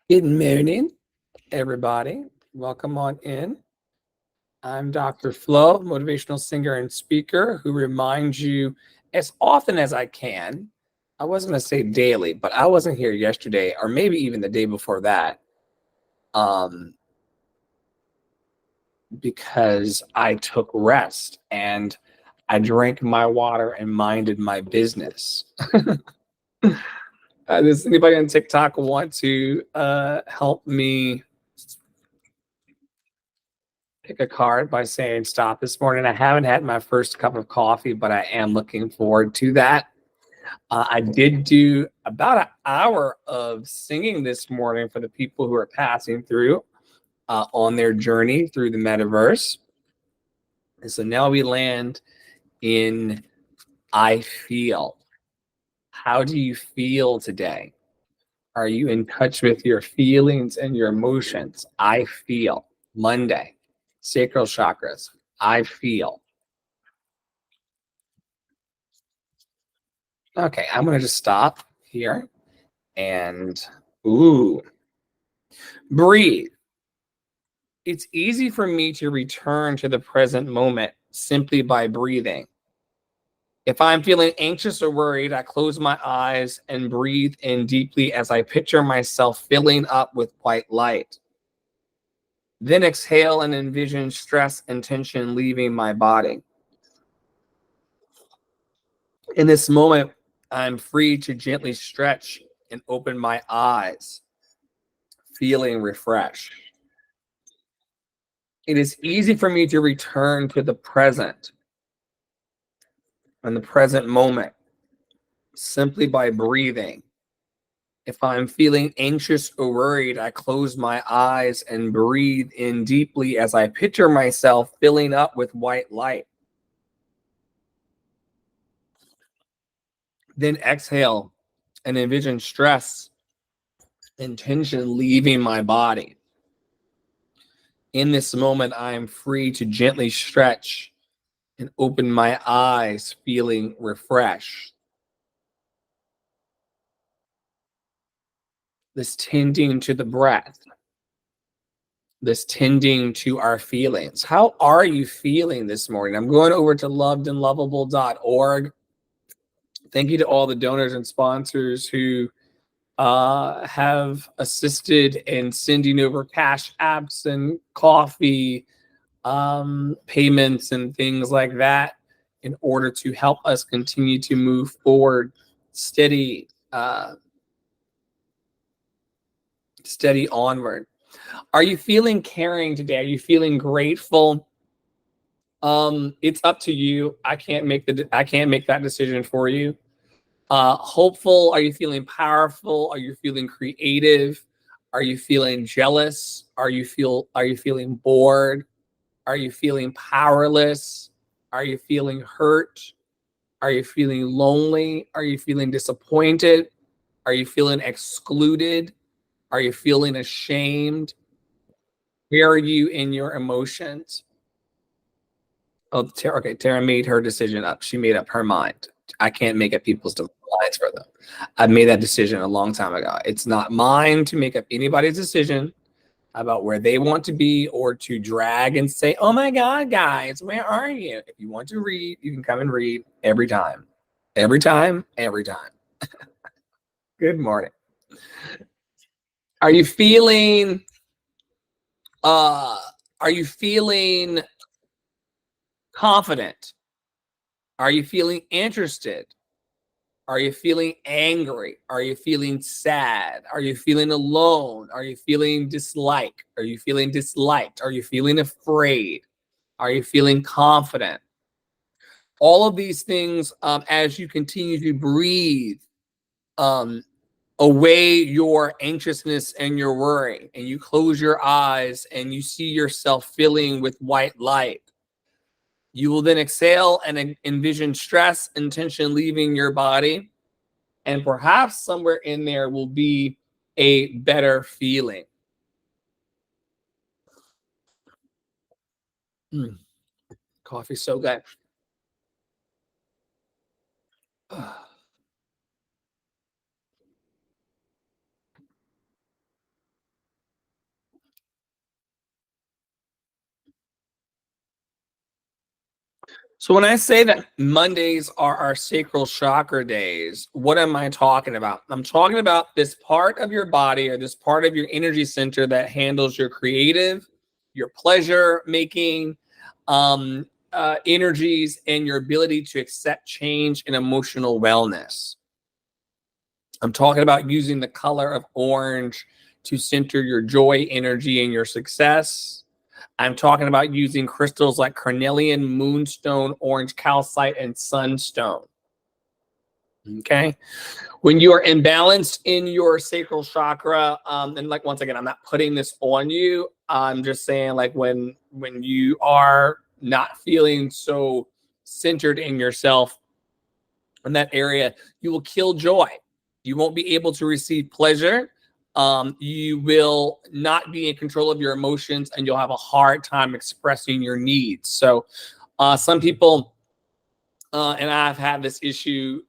Good morning, everybody. Welcome on in. I'm Dr. Flo, motivational singer and speaker, who reminds you as often as I can. I wasn't going to say daily, but I wasn't here yesterday, or maybe even the day before that, um, because I took rest and I drank my water and minded my business. Does anybody on TikTok want to help me pick a card by saying stop this morning? I haven't had my first cup of coffee, but I am looking forward to that. I did do about an hour of singing this morning for the people who are passing through on their journey through the metaverse. And so now we land in I feel. How do you feel today? Are you in touch with your feelings and your emotions? I feel. Monday, sacral chakras. I feel. Okay, I'm going to just stop here and breathe. It's easy for me to return to the present moment simply by breathing. If I'm feeling anxious or worried, I close my eyes and breathe in deeply as I picture myself filling up with white light. Then exhale and envision stress and tension leaving my body. In this moment, I'm free to gently stretch and open my eyes, feeling refreshed. It is easy for me to return to the present and the present moment simply by breathing. If I'm feeling anxious or worried, I close my eyes and breathe in deeply as I picture myself filling up with white light. Then exhale and envision stress and tension leaving my body. In this moment, I am free to gently stretch and open my eyes, feeling refreshed. This tending to the breath, this tending to our feelings. How are you feeling this morning? I'm going over to lovedandlovable.org. Thank you to all the donors and sponsors who have assisted in sending over cash apps and coffee payments and things like that in order to help us continue to move forward steady onward. Are you feeling caring today? Are you feeling grateful? It's up to you. I can't make that decision for you. Hopeful? Are you feeling powerful? Are you feeling creative? Are you feeling jealous? Are you feeling bored? Are you feeling powerless? Are you feeling hurt? Are you feeling lonely? Are you feeling disappointed? Are you feeling excluded? Are you feeling ashamed? Where are you in your emotions? Oh, okay. Tara made her decision up. She made up her mind. I can't make up people's minds for them. I made that decision a long time ago. It's not mine to make up anybody's decision about where they want to be or to drag and say, oh my God, guys, where are you? If you want to read, you can come and read every time. Every time, every time. Good morning. Are you feeling uh are you feeling confident? Are you feeling interested? Are you feeling angry? Are you feeling sad? Are you feeling alone? Are you feeling dislike? Are you feeling disliked? Are you feeling afraid? Are you feeling confident? All of these things, as you continue to breathe away your anxiousness and your worry, and you close your eyes and you see yourself filling with white light, you will then exhale and envision stress and tension leaving your body. And perhaps somewhere in there will be a better feeling. Coffee's so good. So when I say that Mondays are our sacral chakra days, what am I talking about? I'm talking about this part of your body or this part of your energy center that handles your creative, your pleasure making energies, and your ability to accept change and emotional wellness. I'm talking about using the color of orange to center your joy, energy, and your success. I'm talking about using crystals like carnelian, moonstone, orange calcite, and sunstone. Okay. When you are imbalanced in your sacral chakra, and like once again, I'm not putting this on you. I'm just saying, like when you are not feeling so centered in yourself in that area, you will kill joy. You won't be able to receive pleasure. You will not be in control of your emotions, and you'll have a hard time expressing your needs. So some people, and I've had this issue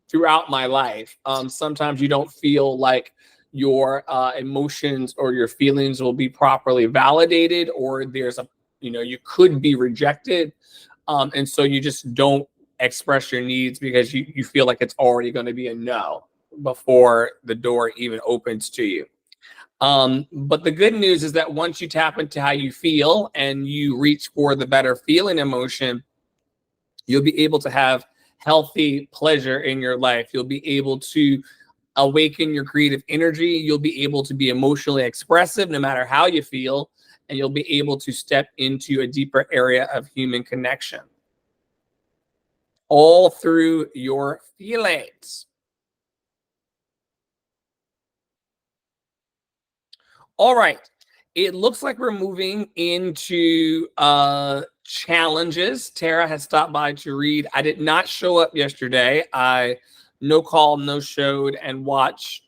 throughout my life, sometimes you don't feel like your emotions or your feelings will be properly validated, or there's you could be rejected. And so you just don't express your needs because you feel like it's already going to be a no before the door even opens to you. But the good news is that once you tap into how you feel and you reach for the better feeling emotion, you'll be able to have healthy pleasure in your life. You'll be able to awaken your creative energy. You'll be able to be emotionally expressive no matter how you feel, and you'll be able to step into a deeper area of human connection, all through your feelings. All right. It looks like we're moving into challenges. Tara has stopped by to read. I did not show up yesterday. I no call, no showed, and watched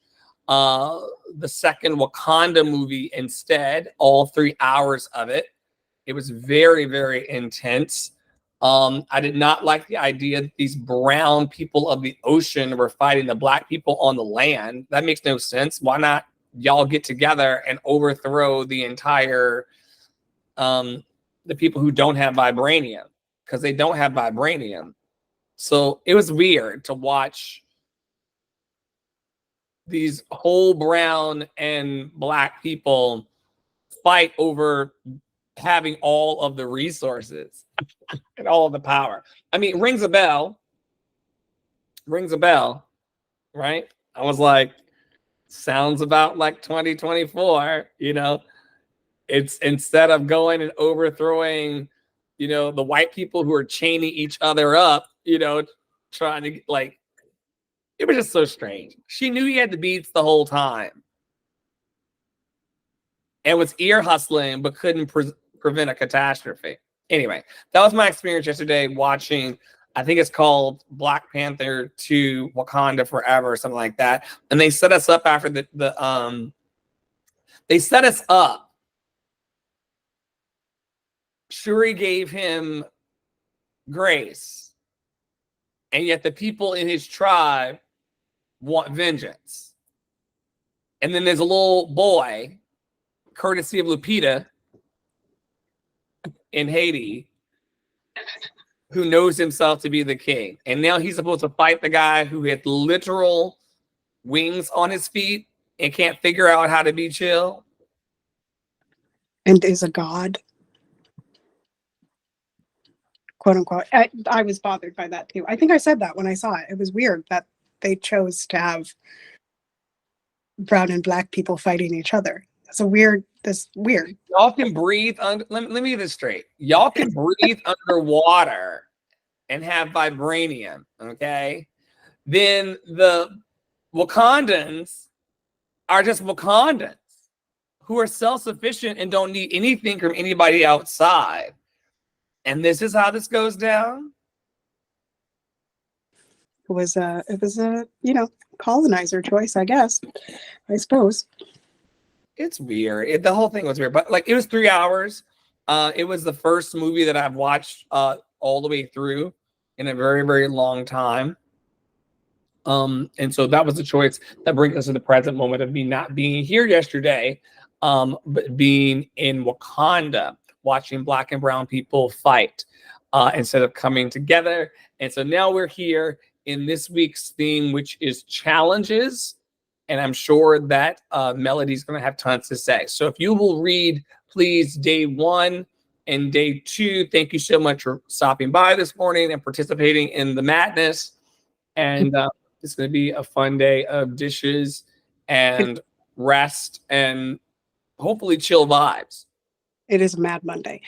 the second Wakanda movie instead, all 3 hours of it. It was very, very intense. I did not like the idea that these brown people of the ocean were fighting the black people on the land. That makes no sense. Why not y'all get together and overthrow the entire the people who don't have vibranium, because they don't have vibranium. So it was weird to watch these whole brown and black people fight over having all of the resources and all of the power. I mean, rings a bell, right? I was like, sounds about like 2024, It's instead of going and overthrowing, the white people who are chaining each other up, trying to like, it was just so strange. She knew he had the beats the whole time and was ear hustling, but couldn't prevent a catastrophe. Anyway, that was my experience yesterday watching, I think it's called Black Panther 2 Wakanda Forever or something like that. And they set us up after they set us up. Shuri gave him grace, and yet the people in his tribe want vengeance. And then there's a little boy, courtesy of Lupita in Haiti, who knows himself to be the king. And now he's supposed to fight the guy who had literal wings on his feet and can't figure out how to be chill. And is a god, quote unquote. I was bothered by that too. I think I said that when I saw it. It was weird that they chose to have brown and black people fighting each other. It's weird. Y'all can breathe under. Let me get this straight. Y'all can breathe underwater and have vibranium. Okay. Then the Wakandans are just Wakandans who are self-sufficient and don't need anything from anybody outside. And this is how this goes down. It was a colonizer choice, I guess. I suppose. It's weird. The whole thing was weird, but like it was 3 hours. It was the first movie that I've watched all the way through in a very, very long time. And so that was the choice that brings us to the present moment of me not being here yesterday, but being in Wakanda, watching black and brown people fight. instead of coming together. And so now we're here in this week's theme, which is challenges. And I'm sure that Melody's going to have tons to say. So if you will read, please, day 1 and day 2. Thank you so much for stopping by this morning and participating in the madness. And it's going to be a fun day of dishes and rest and hopefully chill vibes. It is Mad Monday.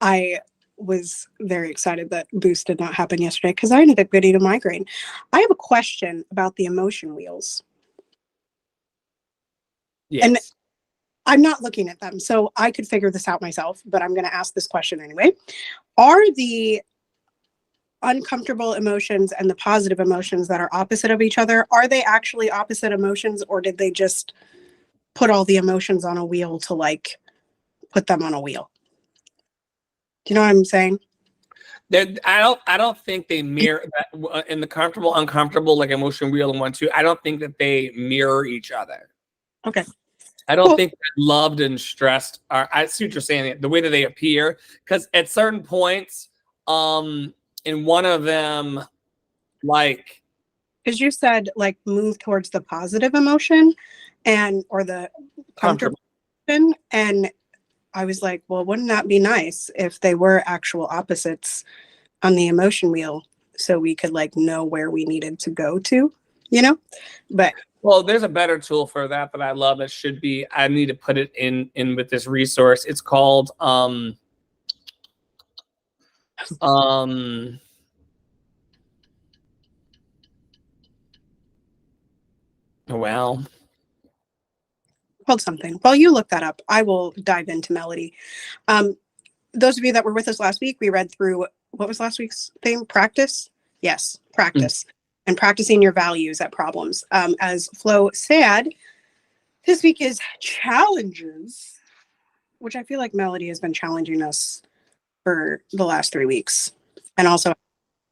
I was very excited that Boost did not happen yesterday because I ended up getting a migraine. I have a question about the emotion wheels. Yes. And I'm not looking at them, so I could figure this out myself, but I'm going to ask this question anyway. Are the uncomfortable emotions and the positive emotions that are opposite of each other, are they actually opposite emotions, or did they just put all the emotions on a wheel to like put them on a wheel? Do you know what I'm saying? I don't think they mirror that in the comfortable, uncomfortable, like emotion wheel and 1, 2. I don't think that they mirror each other. Okay. I don't think loved and stressed are. I see what you're saying. The way that they appear, because at certain points, in one of them, like, because you said like move towards the positive emotion and or the comfortable emotion, and I was like, well, wouldn't that be nice if they were actual opposites on the emotion wheel so we could like know where we needed to go to, you know? But well, there's a better tool for that I love. It should be, I need to put it in with this resource. It's called well, hold something. While you look that up, I will dive into Melody. Those of you that were with us last week, we read through, what was last week's theme? Practice? Yes, practice. And practicing your values at problems. As Flo said, this week is challenges, which I feel like Melody has been challenging us for the last 3 weeks, and also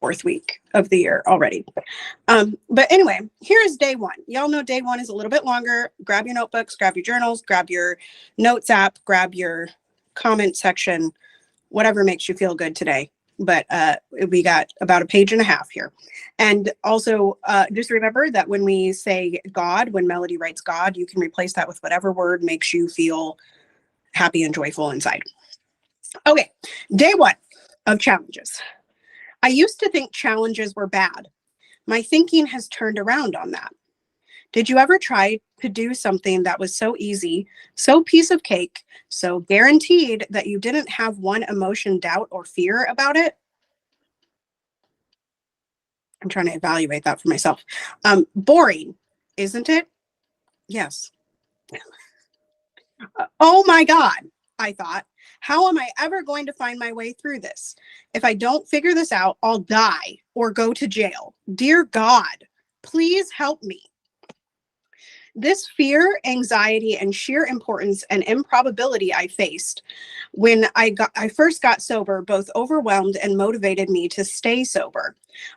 4th week of the year already. But anyway, here is day 1. Y'all know day 1 is a little bit longer. Grab your notebooks, grab your journals, grab your notes app, grab your comment section, whatever makes you feel good today. But we got about a page and a half here. And also just remember that when we say God, when Melody writes God, you can replace that with whatever word makes you feel happy and joyful inside. Okay, day 1 of challenges. I used to think challenges were bad. My thinking has turned around on that. Did you ever try to do something that was so easy, so piece of cake, so guaranteed that you didn't have one emotion, doubt, or fear about it? I'm trying to evaluate that for myself. Boring, isn't it? Yes. Oh my God, I thought. How am I ever going to find my way through this? If I don't figure this out, I'll die or go to jail. Dear God, please help me. This fear, anxiety, and sheer importance and improbability I faced when I first got sober both overwhelmed and motivated me to stay sober.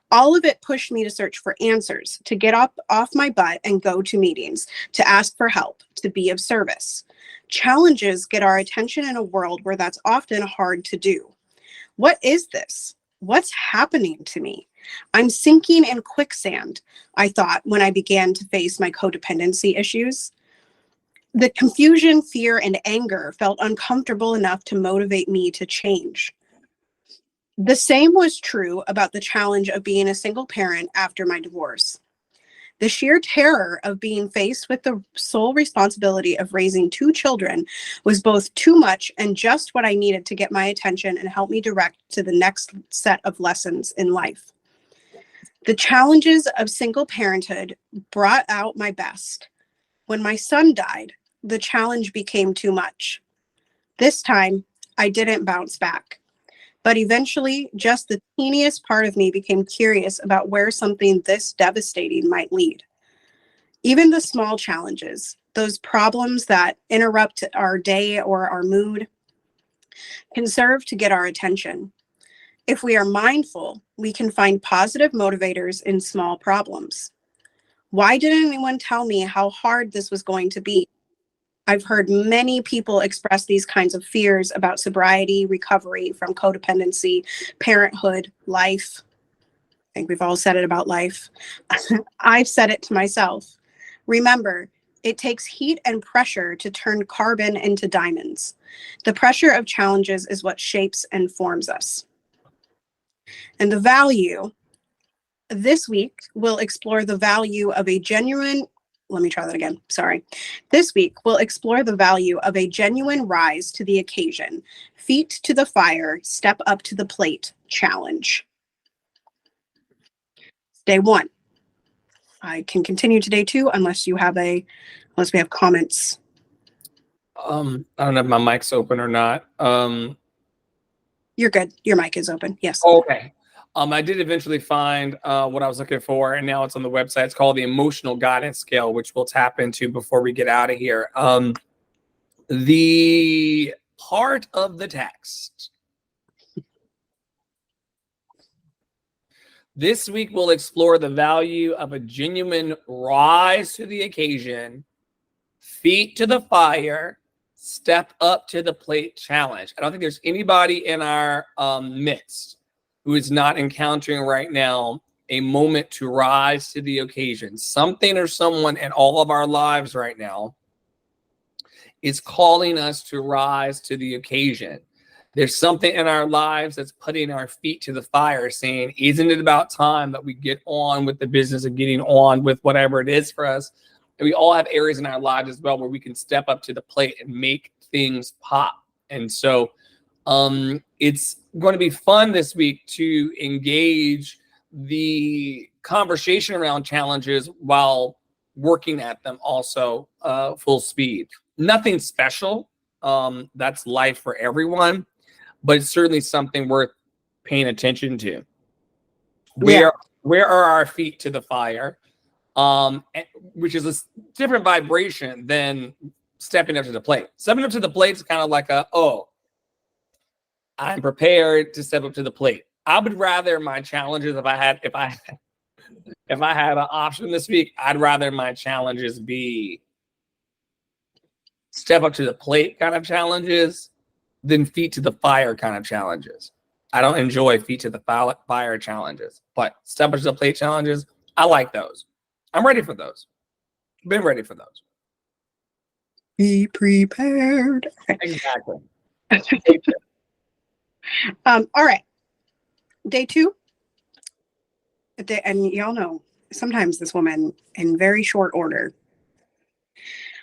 All of it pushed me to search for answers, to get up off my butt and go to meetings, to ask for help, to be of service. Challenges get our attention in a world where that's often hard to do. What is this? What's happening to me? I'm sinking in quicksand, I thought when I began to face my codependency issues. The confusion, fear, and anger felt uncomfortable enough to motivate me to change. The same was true about the challenge of being a single parent after my divorce. The sheer terror of being faced with the sole responsibility of raising 2 children was both too much and just what I needed to get my attention and help me direct to the next set of lessons in life. The challenges of single parenthood brought out my best. When my son died, the challenge became too much. This time, I didn't bounce back. But eventually, just the teeniest part of me became curious about where something this devastating might lead. Even the small challenges, those problems that interrupt our day or our mood, can serve to get our attention. If we are mindful, we can find positive motivators in small problems. Why didn't anyone tell me how hard this was going to be? I've heard many people express these kinds of fears about sobriety, recovery from codependency, parenthood, life. I think we've all said it about life. I've said it to myself. Remember, it takes heat and pressure to turn carbon into diamonds. The pressure of challenges is what shapes and forms us. And the value, this week, we'll explore the value of a genuine, let me try that again, sorry. This week, we'll explore the value of a genuine rise to the occasion, feet to the fire, step up to the plate challenge. Day 1. I can continue to day 2 unless we have comments. I don't know if my mic's open or not. You're good. Your mic is open. Yes. Okay. I did eventually find what I was looking for, and now it's on the website. It's called the Emotional Guidance Scale, which we'll tap into before we get out of here. The part of the text. This week, we'll explore the value of a genuine rise to the occasion, feet to the fire, step up to the plate challenge. I don't think there's anybody in our midst who is not encountering right now a moment to rise to the occasion. Something or someone in all of our lives right now is calling us to rise to the occasion. There's something in our lives that's putting our feet to the fire, saying, isn't it about time that we get on with the business of getting on with whatever it is for us? And we all have areas in our lives as well where we can step up to the plate and make things pop. And so it's going to be fun this week to engage the conversation around challenges while working at them also full speed. Nothing special. That's life for everyone, but it's certainly something worth paying attention to. Where are our feet to the fire? Which is a different vibration than stepping up to the plate. Stepping up to the plate is kind of like I'm prepared to step up to the plate. I would rather my challenges, if I had an option this week, I'd rather my challenges be step up to the plate kind of challenges than feet to the fire kind of challenges. I don't enjoy feet to the fire challenges, but step up to the plate challenges, I like those. I'm ready for those. Been ready for those. Be prepared. Exactly. All right. Day 2. And y'all know, sometimes this woman in very short order.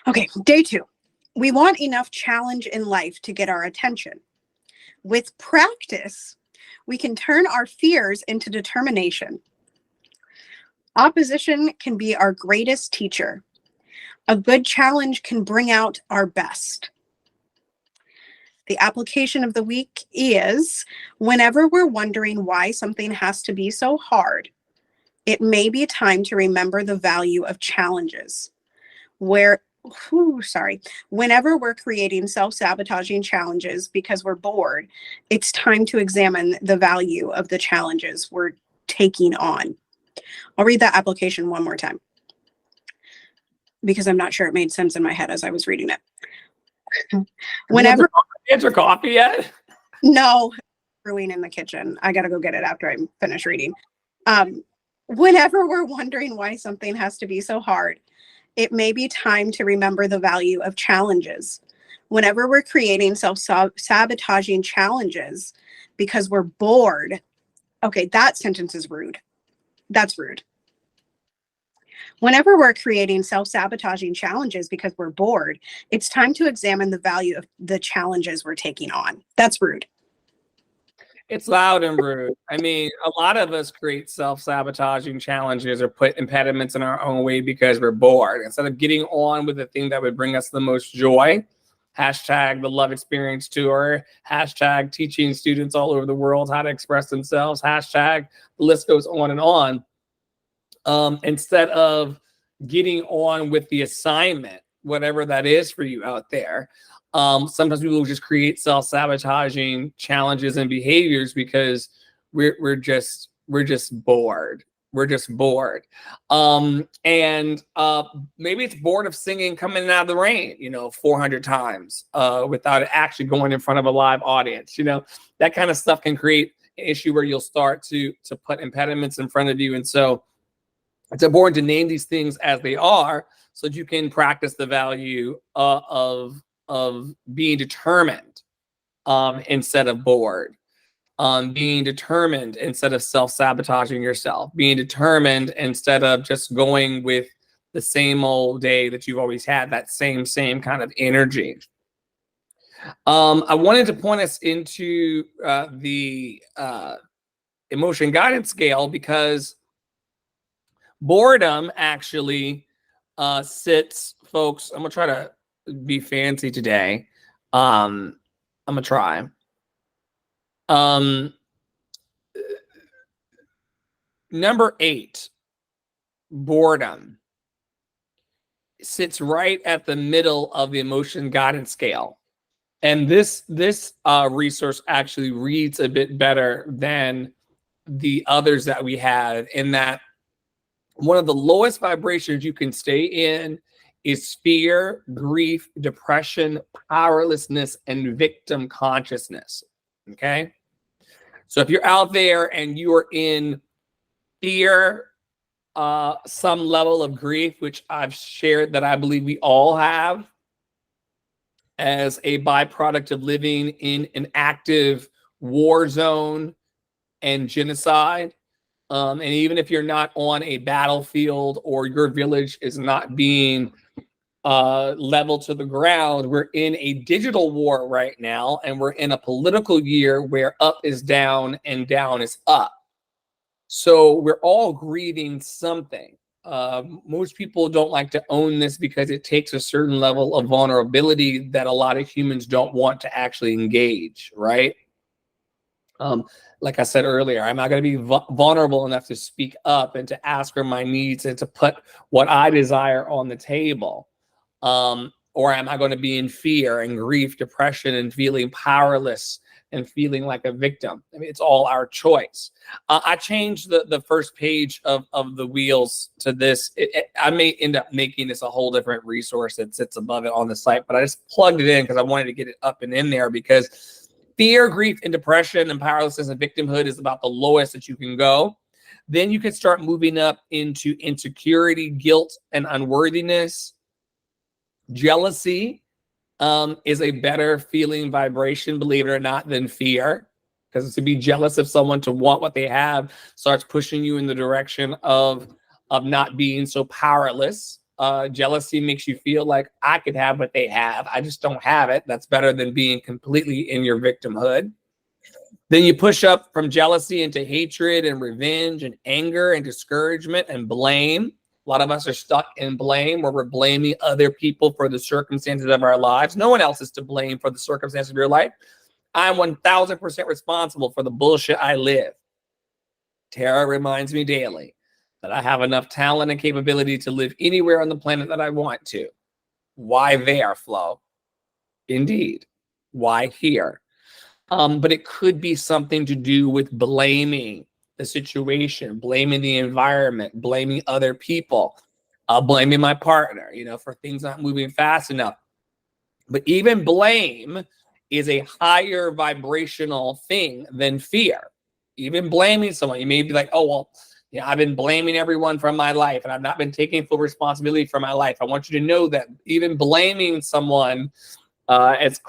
Okay, day 2. We want enough challenge in life to get our attention. With practice, we can turn our fears into determination. Opposition can be our greatest teacher. A good challenge can bring out our best. The application of the week is, whenever we're wondering why something has to be so hard, it may be time to remember the value of challenges. Whenever we're creating self-sabotaging challenges because we're bored, it's time to examine the value of the challenges we're taking on. I'll read that application one more time because I'm not sure it made sense in my head as I was reading it. Whenever Get your coffee yet? No, brewing in the kitchen. I gotta go get it after I finish reading. Whenever we're wondering why something has to be so hard, it may be time to remember the value of challenges. Whenever we're creating self-sabotaging challenges because we're bored. Okay, that sentence is rude. That's rude. Whenever we're creating self-sabotaging challenges because we're bored, it's time to examine the value of the challenges we're taking on. That's rude. It's loud and rude. I mean, a lot of us create self-sabotaging challenges or put impediments in our own way because we're bored. Instead of getting on with the thing that would bring us the most joy, hashtag the Love Experience Tour, hashtag teaching students all over the world how to express themselves, hashtag the list goes on and on. Instead of getting on with the assignment, whatever that is for you out there, sometimes people just create self-sabotaging challenges and behaviors because we're just bored. We're just bored. And maybe it's bored of singing Coming Out of the Rain, 400 times without actually going in front of a live audience. That kind of stuff can create an issue where you'll start to put impediments in front of you. And so it's important to name these things as they are so that you can practice the value of being determined instead of bored. Being determined instead of self-sabotaging yourself, being determined instead of just going with the same old day that you've always had, that same kind of energy. I wanted to point us into the emotion guidance scale because boredom actually sits, folks. I'm gonna try to be fancy today. I'm gonna try. Number 8, boredom, sits right at the middle of the emotion guidance scale. And this resource actually reads a bit better than the others that we had, in that one of the lowest vibrations you can stay in is fear, grief, depression, powerlessness, and victim consciousness. Okay? So if you're out there and you are in fear, some level of grief, which I've shared that I believe we all have as a byproduct of living in an active war zone and genocide. And even if you're not on a battlefield or your village is not being leveled to the ground, we're in a digital war right now, and we're in a political year where up is down and down is up. So we're all grieving something. Most people don't like to own this because it takes a certain level of vulnerability that a lot of humans don't want to actually engage, right? Like I said earlier, I'm not going to be vulnerable enough to speak up and to ask for my needs and to put what I desire on the table. Or am I going to be in fear and grief, depression, and feeling powerless and feeling like a victim? I mean, it's all our choice. I changed the first page of the wheels to this. I may end up making this a whole different resource that sits above it on the site, but I just plugged it in because I wanted to get it up and in there, because fear, grief, and depression and powerlessness and victimhood is about the lowest that you can go. Then you can start moving up into insecurity, guilt, and unworthiness. Jealousy is a better feeling vibration, believe it or not, than fear, because to be jealous of someone, to want what they have, starts pushing you in the direction of not being so powerless. Jealousy makes you feel like I could have what they have, I just don't have it. That's better than being completely in your victimhood. Then you push up from jealousy into hatred and revenge and anger and discouragement and blame. A lot of us are stuck in blame, where we're blaming other people for the circumstances of our lives. No one else is to blame for the circumstances of your life. I'm 1000% responsible for the bullshit I live. Tara reminds me daily that I have enough talent and capability to live anywhere on the planet that I want to. Why there, Flo? Indeed. Why here? But it could be something to do with blaming the situation, blaming the environment, blaming other people, blaming my partner, for things not moving fast enough. But even blame is a higher vibrational thing than fear. Even blaming someone, you may be like, oh, well, I've been blaming everyone from my life and I've not been taking full responsibility for my life. I want you to know that even blaming someone, as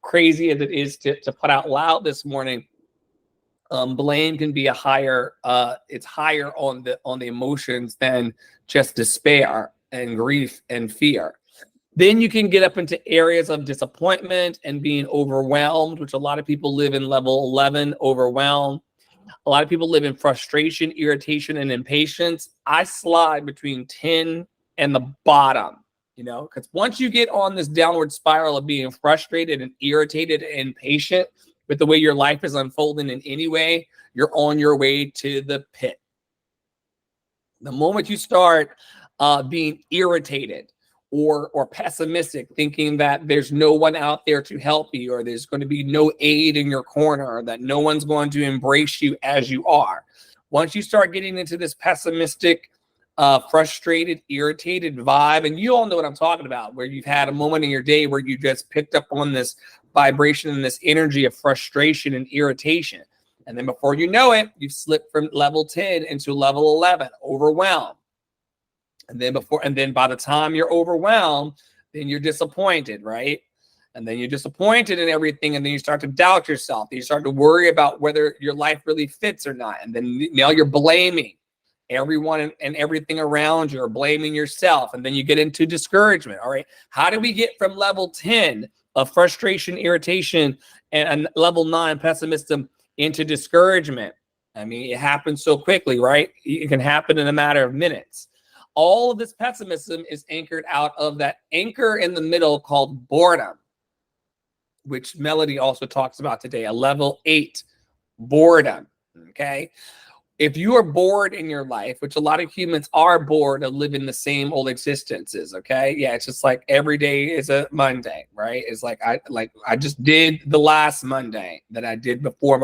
crazy as it is to put out loud this morning, blame can be it's higher on the emotions than just despair and grief and fear. Then you can get up into areas of disappointment and being overwhelmed, which a lot of people live in level 11, overwhelmed. A lot of people live in frustration, irritation, and impatience. I slide between 10 and the bottom, because once you get on this downward spiral of being frustrated and irritated and impatient with the way your life is unfolding in any way, you're on your way to the pit. The moment you start being irritated or pessimistic, thinking that there's no one out there to help you, or there's going to be no aid in your corner, or that no one's going to embrace you as you are, Once you start getting into this pessimistic, frustrated, irritated vibe, and you all know what I'm talking about, where you've had a moment in your day where you just picked up on this vibration and this energy of frustration and irritation. And then before you know it, you've slipped from level 10 into level 11, overwhelmed. And then by the time you're overwhelmed, then you're disappointed, right? And then you're disappointed in everything, and then you start to doubt yourself. You start to worry about whether your life really fits or not. And then now you're blaming everyone and everything around you, or blaming yourself. And then you get into discouragement. All right. How do we get from level 10 of frustration, irritation, and level 9 pessimism into discouragement? I mean, it happens so quickly, right? It can happen in a matter of minutes. All of this pessimism is anchored out of that anchor in the middle called boredom, which Melody also talks about today, a level 8 boredom. Okay. If you are bored in your life, which a lot of humans are bored of living the same old existences. Okay. Yeah. It's just like every day is a Monday, right? It's like I just did the last Monday that I did before.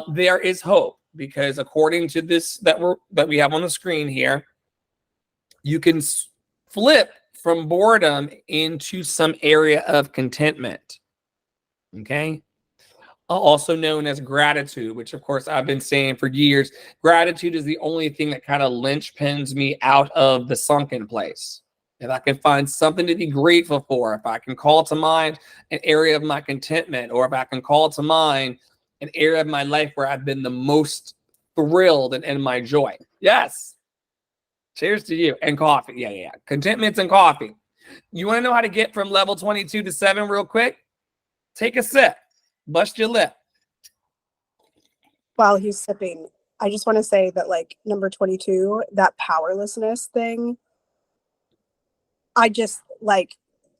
There is hope, because according to this that we have on the screen here, you can flip from boredom into some area of contentment. Okay. Also known as gratitude, which of course I've been saying for years. Gratitude is the only thing that kind of linchpins me out of the sunken place. If I can find something to be grateful for, if I can call to mind an area of my contentment, or if I can call to mind an area of my life where I've been the most thrilled and in my joy. Yes. Cheers to you. And coffee. Yeah. Contentments and coffee. You want to know how to get from level 22 to 7 real quick? Take a sip. Bust your lip. While he's sipping, I just want to say that, like, number 22, that powerlessness thing, I just, like,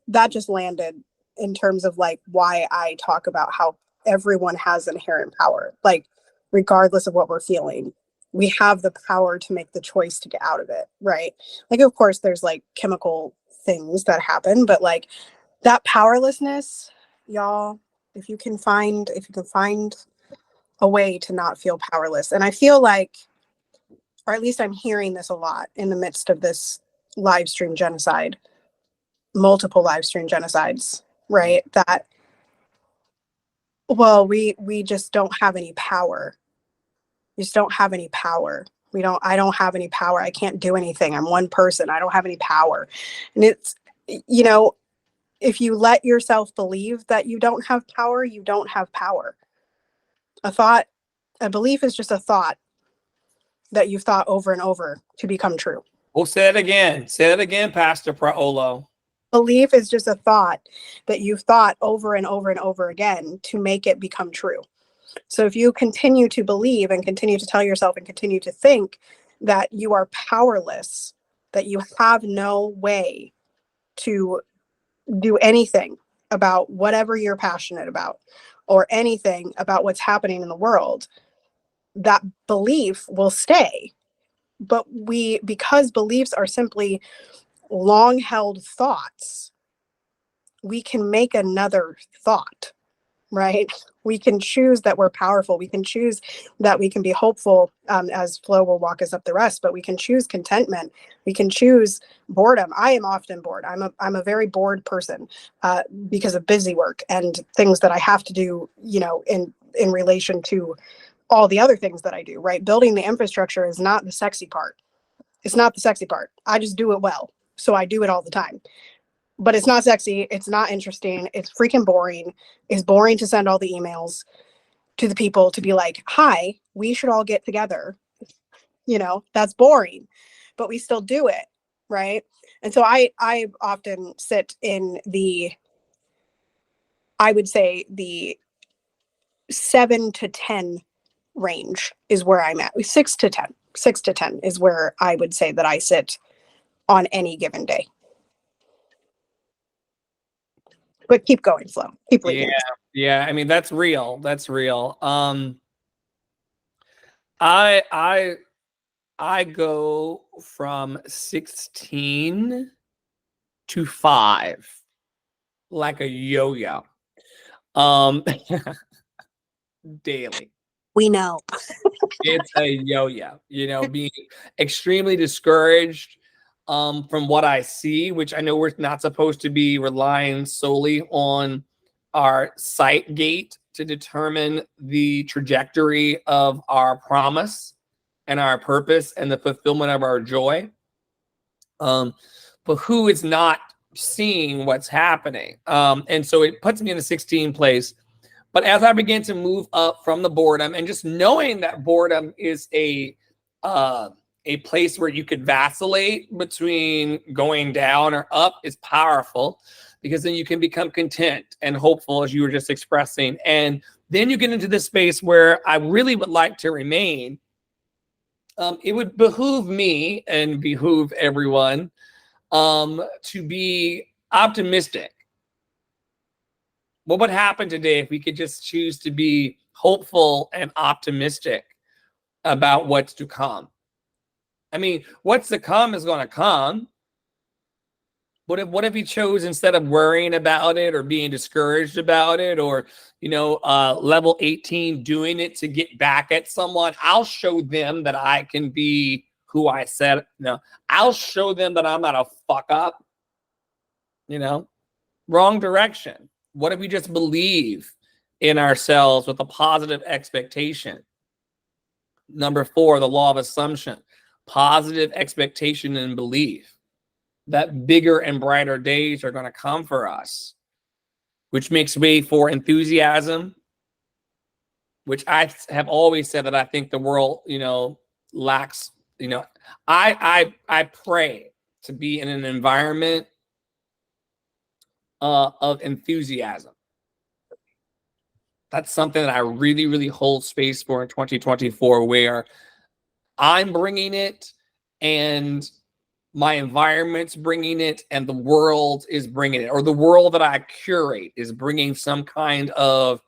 that just landed in terms of, like, why I talk about how everyone has inherent power. Like, regardless of what we're feeling, we have the power to make the choice to get out of it, right? Like, of course, there's, like, chemical things that happen, but, like, that powerlessness, y'all, if you can find a way to not feel powerless. And I feel like, or at least I'm hearing this a lot in the midst of this live stream genocide, multiple live stream genocides, right? That, well, we just don't have any power. We just don't have any power. I don't have any power. I can't do anything. I'm one person. I don't have any power. And it's, you know, if you let yourself believe that you don't have power, you don't have power. A belief is just a thought that you've thought over and over to become true. Well, say it again. Say it again, Pastor Praolo. Belief is just a thought that you've thought over and over and over again to make it become true. So if you continue to believe and continue to tell yourself and continue to think that you are powerless, that you have no way to do anything about whatever you're passionate about, or anything about what's happening in the world, that belief will stay. But because beliefs are simply long held thoughts, we can make another thought, right? We can choose that we're powerful. We can choose that we can be hopeful, as Flo will walk us up the rest, but we can choose contentment. We can choose boredom. I am often bored. I'm a very bored person, because of busy work and things that I have to do, in relation to all the other things that I do, right? Building the infrastructure is not the sexy part. It's not the sexy part. I just do it well. So I do it all the time. But it's not sexy. It's not interesting. It's freaking boring. It's boring to send all the emails to the people to be like, hi, we should all get together. That's boring, but we still do it. Right. And so I often sit in I would say the 7 to 10 range is where I'm at. 6 to 10. 6 to 10 is where I would say that I sit on any given day. But keep going, Flo. Keep leading. Yeah. I mean, that's real. That's real. I go from 16 to 5 like a yo-yo. Daily. We know. It's a yo-yo, being extremely discouraged from what I see, which I know we're not supposed to be relying solely on our sight gate to determine the trajectory of our promise and our purpose and the fulfillment of our joy. But who is not seeing what's happening? And so it puts me in the 16th place. But as I begin to move up from the boredom, and just knowing that boredom is a place where you could vacillate between going down or up is powerful, because then you can become content and hopeful, as you were just expressing. And then you get into this space where I really would like to remain. It would behoove me and behoove everyone to be optimistic. What would happen today if we could just choose to be hopeful and optimistic about what's to come? I mean, what's to come is going to come. What if we chose, instead of worrying about it or being discouraged about it, or, level 18, doing it to get back at someone? I'll show them that I can be who I said. I'll show them that I'm not a fuck up. Wrong direction. What if we just believe in ourselves with a positive expectation? Number 4, the law of assumption. Positive expectation and belief that bigger and brighter days are going to come for us, which makes way for enthusiasm, which I have always said that I think the world, lacks. I pray to be in an environment of enthusiasm. That's something that I really, really hold space for in 2024, where I'm bringing it, and my environment's bringing it, and the world is bringing it, or the world that I curate is bringing some kind of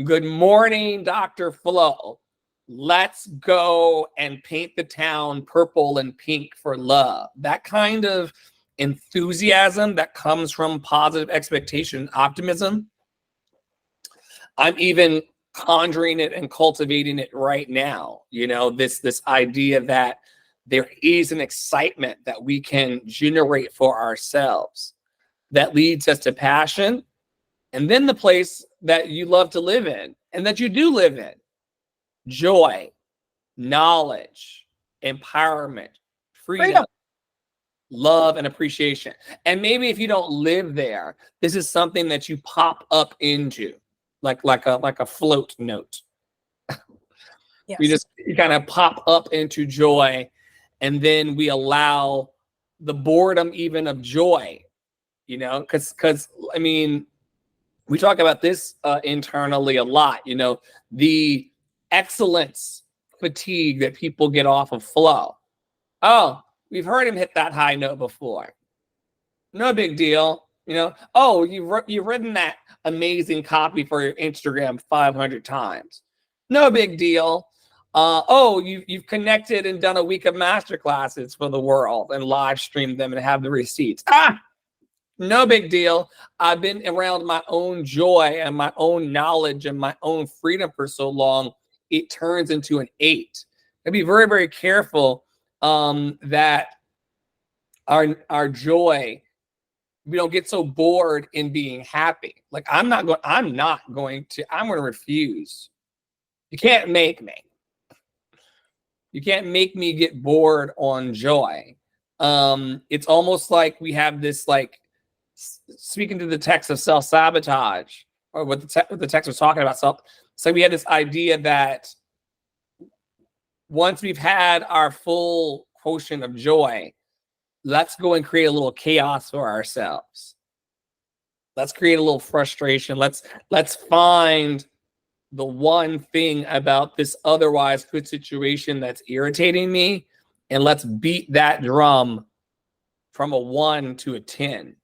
good morning, Dr. Flo. Let's go and paint the town purple and pink for love. That kind of enthusiasm that comes from positive expectation and optimism. I'm even conjuring it and cultivating it right now. This idea that there is an excitement that we can generate for ourselves that leads us to passion, and then the place that you love to live in and that you do live in: joy, knowledge, empowerment, freedom, love, and appreciation. And maybe if you don't live there, this is something that you pop up into, like a float note. Yes. You kind of pop up into joy, and then we allow the boredom even of joy, because I mean, we talk about this internally a lot, the excellence fatigue that people get off of flow. Oh, we've heard him hit that high note before. No big deal. Oh, you've written that amazing copy for your Instagram 500 times. No big deal. Oh, you've connected and done a week of masterclasses for the world and live streamed them and have the receipts. No big deal. I've been around my own joy and my own knowledge and my own freedom for so long, it turns into an 8. I'd be very, very careful that our joy, we don't get so bored in being happy. Like, I'm going to refuse. You can't make me. You can't make me get bored on joy. It's almost like we have this, like, speaking to the text of self-sabotage, or what the text was talking about. So we had this idea that once we've had our full quotient of joy, let's go and create a little chaos for ourselves. Let's create a little frustration. Let's find the one thing about this otherwise good situation that's irritating me, and let's beat that drum from a 1 to a 10.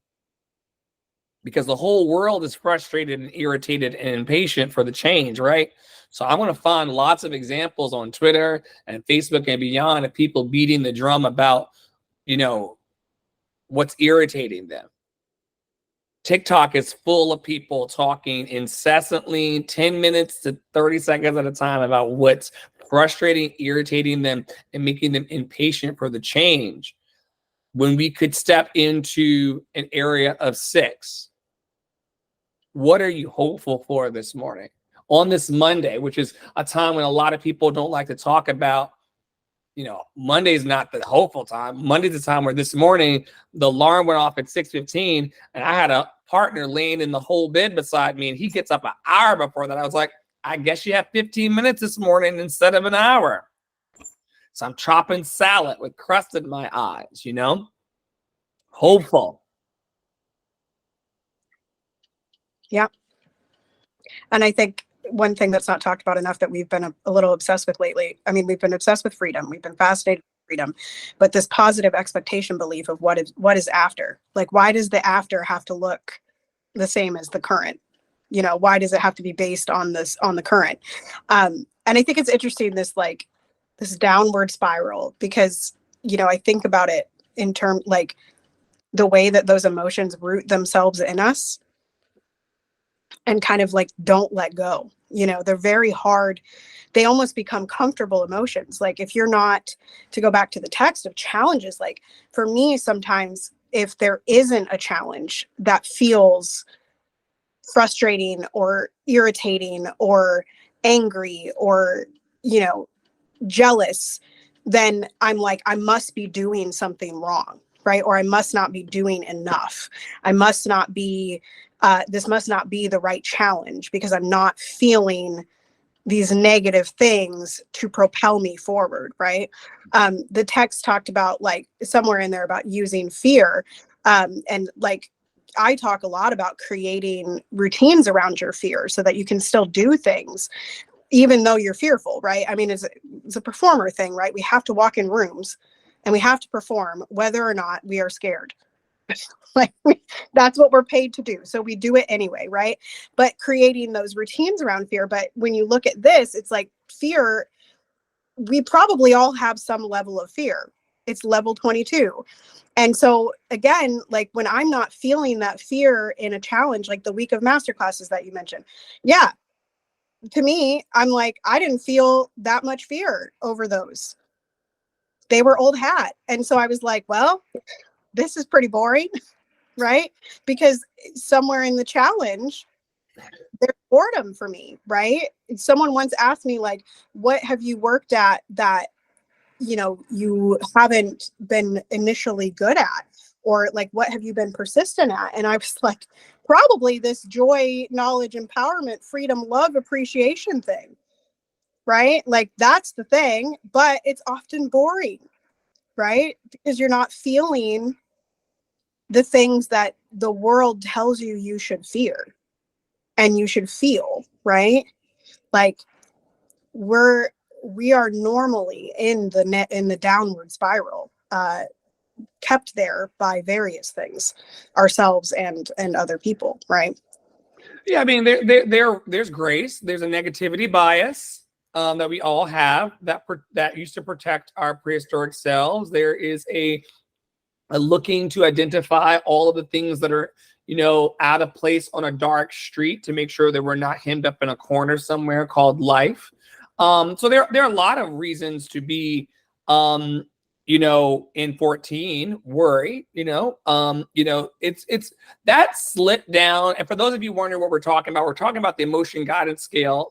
Because the whole world is frustrated and irritated and impatient for the change, right? So I want to find lots of examples on Twitter and Facebook and beyond of people beating the drum about, what's irritating them. TikTok is full of people talking incessantly, 10 minutes to 30 seconds at a time, about what's frustrating, irritating them, and making them impatient for the change, when we could step into an area of 6. What are you hopeful for this morning? On this Monday, which is a time when a lot of people don't like to talk about, Monday's not the hopeful time. Monday's the time where this morning the alarm went off at 6:15 and I had a partner laying in the whole bed beside me, and he gets up an hour before that. I was like, I guess you have 15 minutes this morning instead of an hour. So I'm chopping salad with crust in my eyes, hopeful. Yeah. And I think one thing that's not talked about enough that we've been a little obsessed with lately, I mean, we've been obsessed with freedom. We've been fascinated with freedom, but this positive expectation belief of what is after. Like, why does the after have to look the same as the current? Why does it have to be based on the current? And I think it's interesting, this downward spiral, because, I think about it in terms like the way that those emotions root themselves in us and kind of like don't let go. They're very hard. They almost become comfortable emotions. Like, if you're not, to go back to the text of challenges, like for me, sometimes if there isn't a challenge that feels frustrating or irritating or angry or, jealous, then I'm like, I must be doing something wrong, right? Or I must not be doing enough. I must not be, this must not be the right challenge because I'm not feeling these negative things to propel me forward, right? The text talked about, like, somewhere in there about using fear. And like, I talk a lot about creating routines around your fear so that you can still do things even though you're fearful, right? I mean, it's a performer thing, right? We have to walk in rooms and we have to perform whether or not we are scared. Like, that's what we're paid to do. So we do it anyway, right? But creating those routines around fear. But when you look at this, it's like fear, we probably all have some level of fear. It's level 22. And so again, like when I'm not feeling that fear in a challenge, like the week of masterclasses that you mentioned, yeah, to me, I'm like, I didn't feel that much fear over those. They were old hat. And so I was like, well, this is pretty boring, right? Because somewhere in the challenge, there's boredom for me, right? Someone once asked me, like, what have you worked at that, you haven't been initially good at? Or like, what have you been persistent at? And I was like, probably this joy, knowledge, empowerment, freedom, love, appreciation thing, right? Like, that's the thing, but it's often boring, right? Because you're not feeling the things that the world tells you should fear and you should feel, right? Like, we are normally in the downward spiral, kept there by various things, ourselves and other people, right? Yeah, I mean, there's grace. There's a negativity bias that we all have that used to protect our prehistoric selves. There is a looking to identify all of the things that are, out of place on a dark street to make sure that we're not hemmed up in a corner somewhere called life. So there are a lot of reasons to be, in 14, worry, it's that slipped down. And for those of you wondering what we're talking about the emotional guidance scale.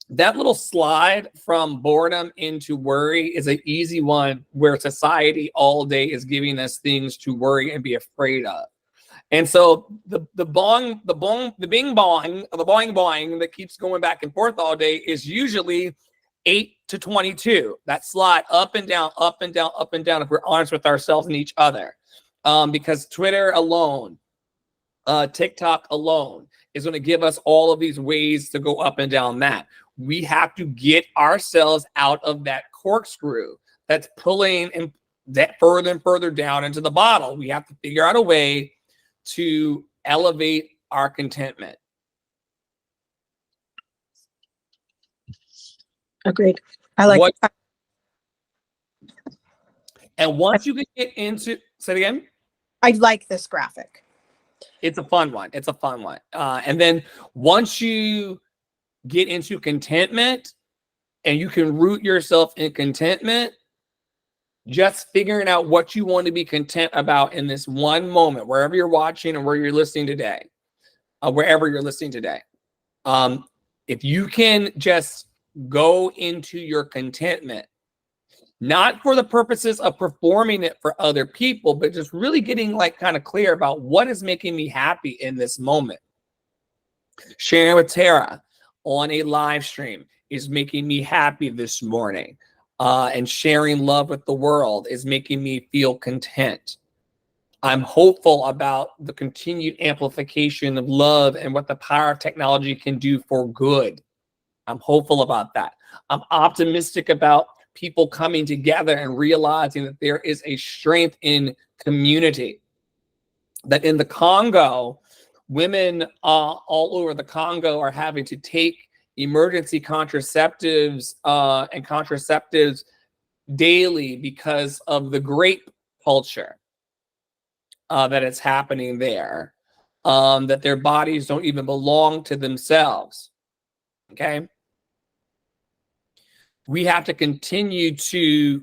That little slide from boredom into worry is an easy one, where society all day is giving us things to worry and be afraid of. And so the bing bong, the boing boing that keeps going back and forth all day is usually 8 to 22. That slide up and down, up and down, up and down, if we're honest with ourselves and each other. Because Twitter alone, TikTok alone is going to give us all of these ways to go up and down that. We have to get ourselves out of that corkscrew that's pulling and that further and further down into the bottle. We have to figure out a way to elevate our contentment. Agreed. I like what, and once you can get into, say it again. I like this graphic. It's a fun one. It's a fun one. And then once you get into contentment and you can root yourself in contentment, just figuring out what you want to be content about in this one moment, wherever you're watching or where you're listening today, wherever you're listening today. If you can just go into your contentment, not for the purposes of performing it for other people, but just really getting like kind of clear about what is making me happy in this moment. Sharing with Tara on a live stream is making me happy this morning. And sharing love with the world is making me feel content. I'm hopeful about the continued amplification of love and what the power of technology can do for good. I'm hopeful about that. I'm optimistic about people coming together and realizing that there is a strength in community. That in the Congo, women all over the Congo are having to take emergency contraceptives and contraceptives daily because of the grape culture that is happening there, that their bodies don't even belong to themselves. Okay. We have to continue to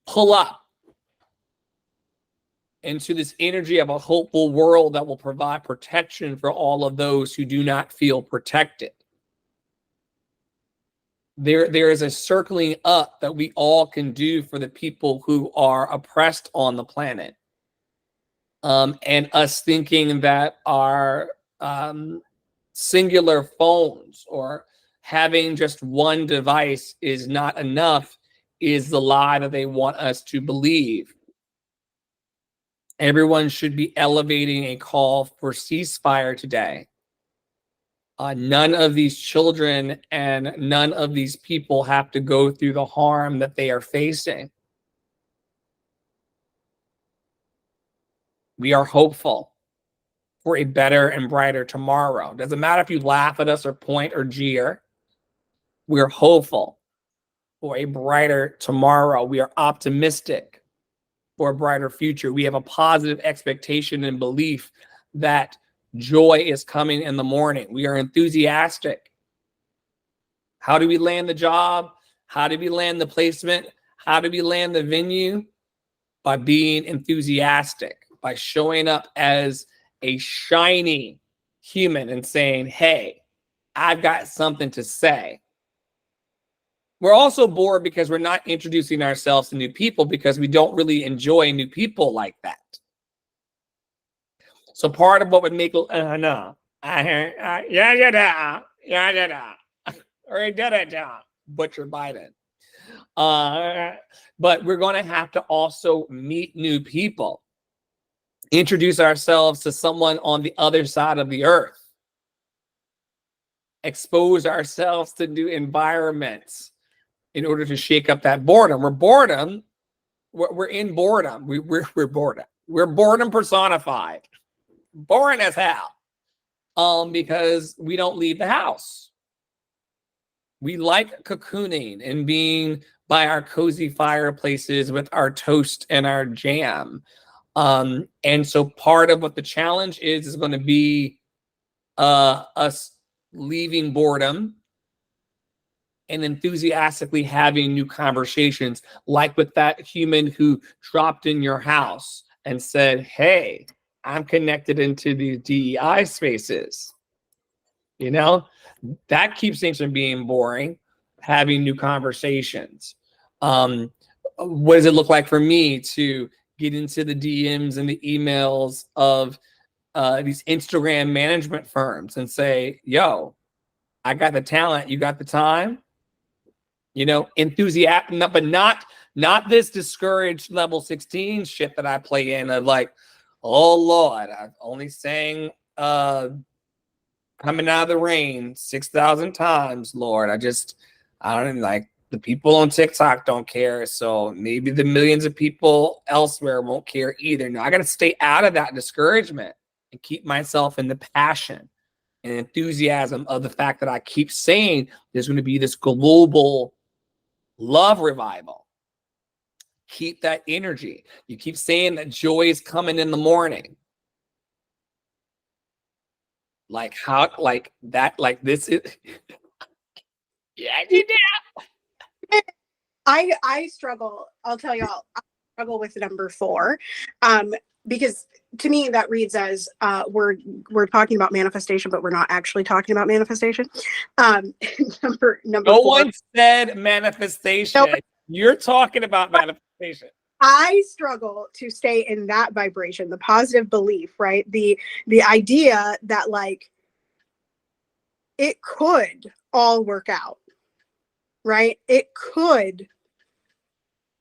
pull up into this energy of a hopeful world that will provide protection for all of those who do not feel protected. There is a circling up that we all can do for the people who are oppressed on the planet. And us thinking that our singular phones or having just one device is not enough is the lie that they want us to believe. Everyone should be elevating a call for ceasefire today. None of these children and none of these people have to go through the harm that they are facing. We are hopeful for a better and brighter tomorrow. Doesn't matter if you laugh at us or point or jeer. We're hopeful for a brighter tomorrow. We are optimistic for a brighter future. We have a positive expectation and belief that joy is coming in the morning. We are enthusiastic. How do we land the job? How do we land the placement? How do we land the venue? By being enthusiastic, by showing up as a shiny human and saying, hey, I've got something to say. We're also bored because we're not introducing ourselves to new people because we don't really enjoy new people like that. So part of what would make Butcher Biden. But we're going to have to also meet new people, introduce ourselves to someone on the other side of the earth, expose ourselves to new environments in order to shake up that boredom. We're in boredom. We're boredom. We're boredom personified. Boring as hell. Because we don't leave the house. We like cocooning and being by our cozy fireplaces with our toast and our jam. And so part of what the challenge is going to be us leaving boredom and enthusiastically having new conversations, like with that human who dropped in your house and said, hey, I'm connected into these DEI spaces. You know, that keeps things from being boring, having new conversations. What does it look like for me to get into the DMs and the emails of these Instagram management firms and say, yo, I got the talent, you got the time? You know, enthusiastic, but not this discouraged level 16 shit that I play in of like, oh Lord, I've only sang coming out of the rain 6,000 times, Lord. I don't like the people on TikTok don't care. So maybe the millions of people elsewhere won't care either. No, I got to stay out of that discouragement and keep myself in the passion and enthusiasm of the fact that I keep saying there's going to be this global love revival. keep that energy. You keep saying that joy is coming in the morning. Like how, like that, like this is. Yeah, you did. I struggle. I'll tell y'all, I struggle with number 4, because to me that reads as we're talking about manifestation, but we're not actually talking about manifestation. Number No 4. one said manifestation. No, You're talking about manifestation. I struggle to stay in that vibration, the positive belief, right? The idea that like it could all work out, right? It could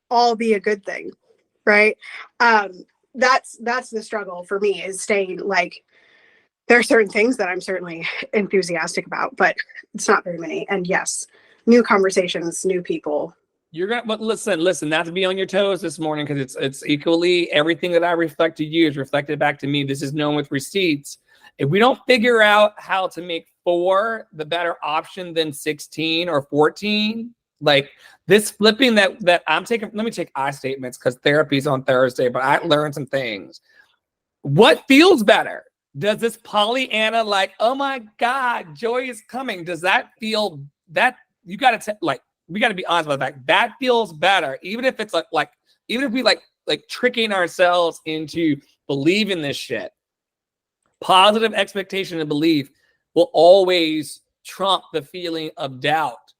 all be a good thing, right? That's the struggle for me, is staying like, there are certain things that I'm certainly enthusiastic about, but it's not very many. And yes, new conversations, new people. You're gonna, but listen, not to be on your toes this morning, because it's equally everything that I reflect to you is reflected back to me. This is known with receipts. If we don't figure out how to make 4 the better option than 16 or 14, like this flipping that I'm taking, let me take I statements because therapy's on Thursday, but I learned some things. What feels better? Does this Pollyanna, like, oh my God, joy is coming? Does that feel that you got to like, we got to be honest about the fact that feels better, even if it's like even if we like tricking ourselves into believing this shit. Positive expectation and belief will always trump the feeling of doubt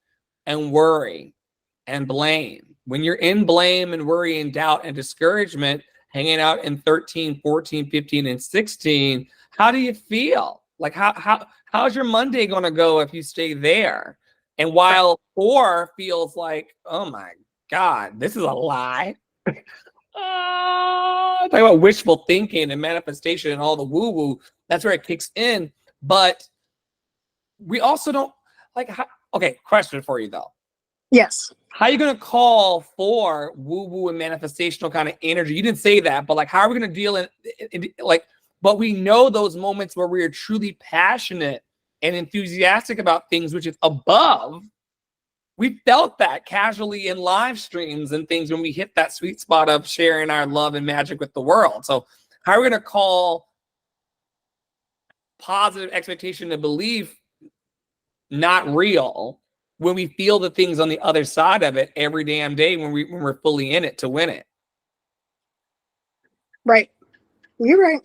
and worry and blame. When you're in blame and worry and doubt and discouragement, hanging out in 13, 14, 15, and 16, how do you feel? Like how's your Monday going to go if you stay there? And while 4 feels like, oh my God, this is a lie. Talk about wishful thinking and manifestation and all the woo-woo. That's where it kicks in. But we also don't like, okay, question for you though. Yes. How are you going to call for woo-woo and manifestational kind of energy? You didn't say that, but like, how are we going to deal in like, but we know those moments where we are truly passionate and enthusiastic about things, which is above. We felt that casually in live streams and things when we hit that sweet spot of sharing our love and magic with the world. So how are we going to call positive expectation and belief not real when we feel the things on the other side of it every damn day when we're fully in it to win it? Right. You're right.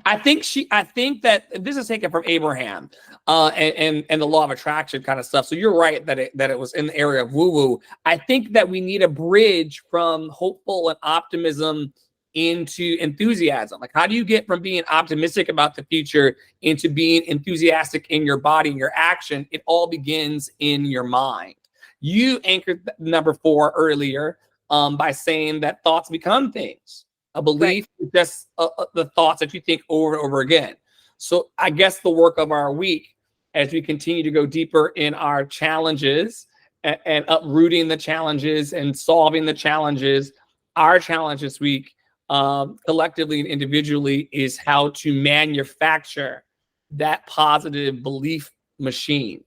I think that this is taken from Abraham and the law of attraction kind of stuff. So you're right that it was in the area of woo-woo. I think that we need a bridge from hopeful and optimism into enthusiasm. Like, how do you get from being optimistic about the future into being enthusiastic in your body and your action? It all begins in your mind. You anchored number 4 earlier by saying that thoughts become things. A belief is just the thoughts that you think over and over again. So I guess the work of our week, as we continue to go deeper in our challenges and uprooting the challenges and solving the challenges, our challenge this week, collectively and individually, is how to manufacture that positive belief machine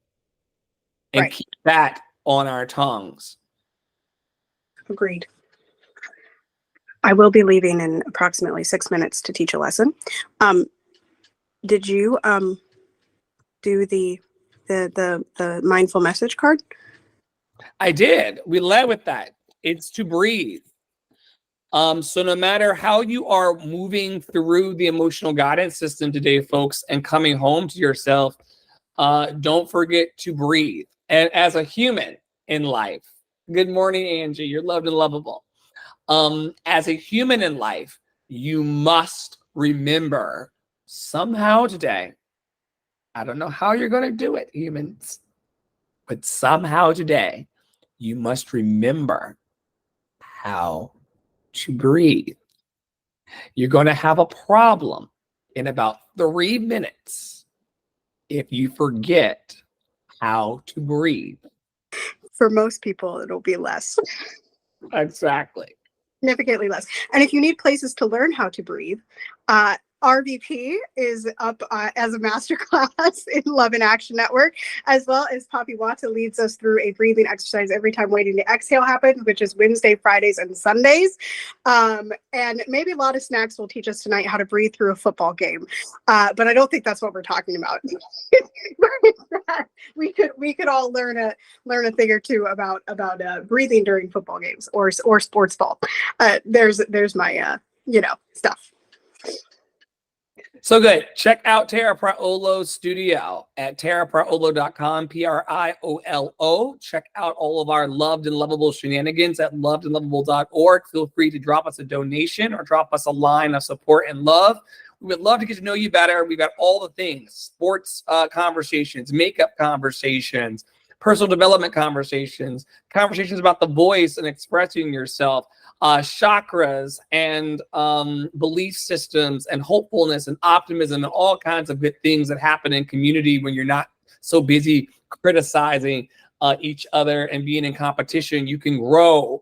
and keep that on our tongues. Agreed. I will be leaving in approximately 6 minutes to teach a lesson. Did you do the mindful message card? I did. We led with that. It's to breathe. So no matter how you are moving through the emotional guidance system today, folks, and coming home to yourself, don't forget to breathe. And as a human in life, good morning, Angie. You're loved and lovable. As a human in life, you must remember somehow today. I don't know how you're going to do it, humans, but somehow today, you must remember how to breathe. You're going to have a problem in about 3 minutes if you forget how to breathe. For most people, it'll be less. Exactly. Significantly less. And if you need places to learn how to breathe, RVP is up as a masterclass in Love in Action Network, as well as Poppy Wata leads us through a breathing exercise every time waiting to exhale happens, which is Wednesday, Fridays, and Sundays. And maybe a lot of snacks will teach us tonight how to breathe through a football game. But I don't think that's what we're talking about. we could all learn a thing or two about breathing during football games or sports ball. There's my stuff. So good. Check out Tara Praolo's studio at tarapraolo.com, Priolo. Check out all of our loved and lovable shenanigans at lovedandlovable.org. Feel free to drop us a donation or drop us a line of support and love. We would love to get to know you better. We've got all the things: sports conversations, makeup conversations, personal development conversations, conversations about the voice and expressing yourself, chakras and belief systems and hopefulness and optimism and all kinds of good things that happen in community when you're not so busy criticizing each other and being in competition. You can grow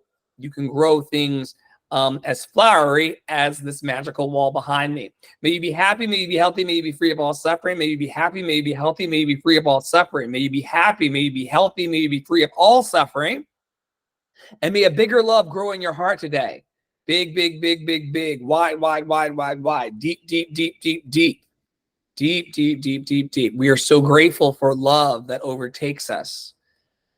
things as flowery as this magical wall behind me. May you be happy, may you be healthy, may you be free of all suffering, may you be happy, may you be healthy, may you be free of all suffering, may you be happy, may you be healthy, may you be free of all suffering, and may a bigger love grow in your heart today. Big, big, big, big, big, wide, wide, wide, wide, wide, deep, deep, deep, deep, deep, deep, deep, deep, deep, deep. We are so grateful for love that overtakes us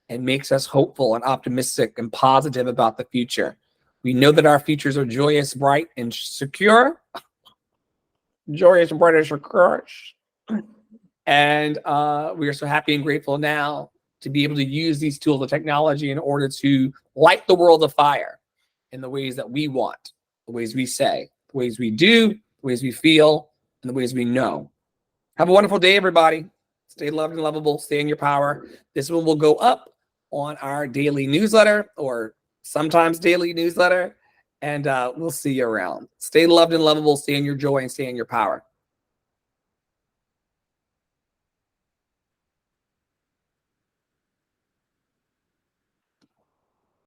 and makes us hopeful and optimistic and positive about the future. We know that our futures are joyous, bright, and secure. Joyous, bright, and secure. And we are so happy and grateful now to be able to use these tools of technology in order to light the world afire in the ways that we want, the ways we say, the ways we do, the ways we feel, and the ways we know. Have a wonderful day, everybody. Stay loved and lovable. Stay in your power. This one will go up on our daily newsletter or sometimes daily newsletter, and we'll see you around. Stay loved and lovable, stay in your joy, and stay in your power.